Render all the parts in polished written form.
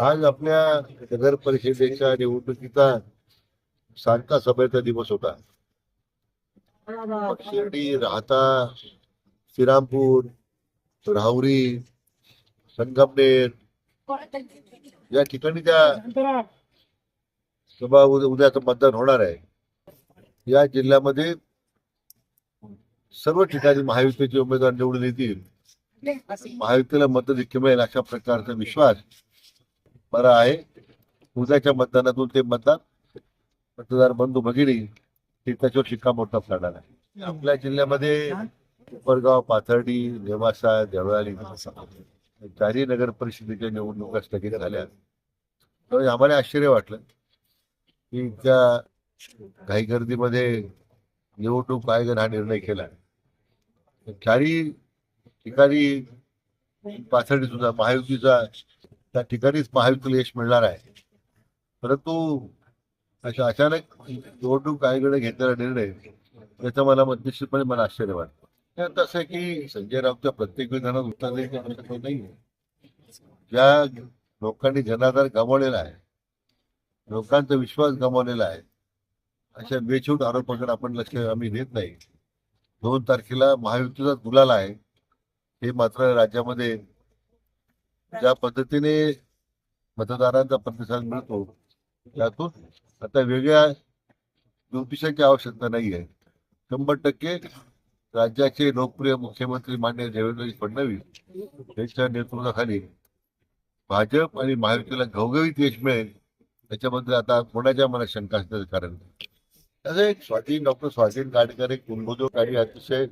आज आपल्या नगर परिषदेच्या निवडणुकीचा सांगता सभेचा दिवस होता. शिर्डी, राहता, श्रीरामपूर, राहुरी, संगमनेर या ठिकाणी त्या सभा उद्याचं मतदान होणार आहे. या जिल्ह्यामध्ये सर्व ठिकाणी महायुतीचे उमेदवार निवडून येतील. महायुतीला मतधिक्य मिळेल अशा प्रकारचा विश्वास बरा आहे. उद्याच्या मतदानातून ते मतदार बंधू भगिनी हे त्याच्यावर शिक्कामोर्तब करणार आहे. आपल्या जिल्ह्यामध्ये उपरगाव, पाथर्डी, नेवासा, देवळाली चारही नगर परिषदेच्या निवडणुका स्थगित झाल्या. त्यामुळे आम्हाला आश्चर्य वाटलं की त्या घाईगर्दीमध्ये निवडणूक आयोगाने हा निर्णय केला. चारही ठिकाणी पाथर्डी सुद्धा महायुतीचा त्या ठिकाणीच महायुतीला यश मिळणार आहे. परंतु अशा अचानक निवडणूक आयोगाने घेतलेला निर्णय याचा निश्चितपणे मला आश्चर्य वाटतं. त्यात असं आहे की संजय राऊतच्या प्रत्येक विधानात उत्तर द्यायचं नाही. ज्या लोकांनी जनाधार गमावलेला आहे, लोकांचा विश्वास गमावलेला आहे, अशा बेछूट आरोपांकडे आपण लक्ष आम्ही देत नाही. 2 तारखेला महायुतीचा गुलाल आहे. हे मात्र राज्यामध्ये ज्या पद्धतीने मतदारांचा प्रतिसाद मिळतो त्यातून आता वेगळ्या ज्योतिषाची आवश्यकता नाही आहे. 100% राज्याचे लोकप्रिय मुख्यमंत्री माननीय देवेंद्र फडणवीस यांच्या नेतृत्वाखाली भाजप आणि महायुतीला घवघवीत यश मिळेल त्याच्याबद्दल आता कोणाच्या मनात शंका असण्याचं कारण नाही. असं एक डॉक्टर स्वाधीन गाडकर एक कुंभोजोग आणि अतिशय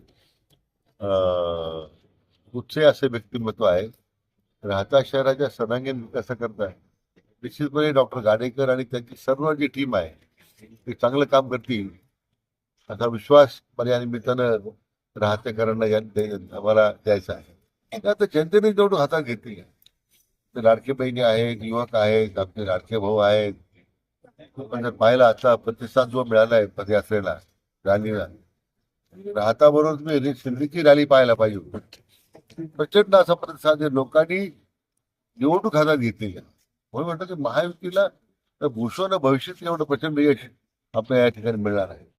कुठचे असे व्यक्तिमत्व आहे. राहता शहराच्या सर्वांगीण विकासाकरता निश्चितपणे डॉक्टर गाडेकर आणि त्यांची सर्व जी टीम आहे ते चांगलं काम करतील असा विश्वास मला या निमित्तानं राहतेकरांना आम्हाला द्यायचा आहे. आता जनतेने जेवढं हातात घेतली लाडके बहिणी आहेत, युवक आहेत, आपले लाडके भाऊ आहेत. पण जर पाहिला आता प्रतिसाद जो मिळालाय पदयात्रेला, रॅलीला, राहताबरोबर तुम्ही शिर्डीची रॅली पाहायला पाहिजे. प्रचंड असा प्रतिसाद लोकांनी निवडणूक हातात घेतली. म्हणून म्हणतो की महायुतीला भूषण भविष्यात एवढं प्रचंड यश आपल्या या ठिकाणी मिळणार आहे.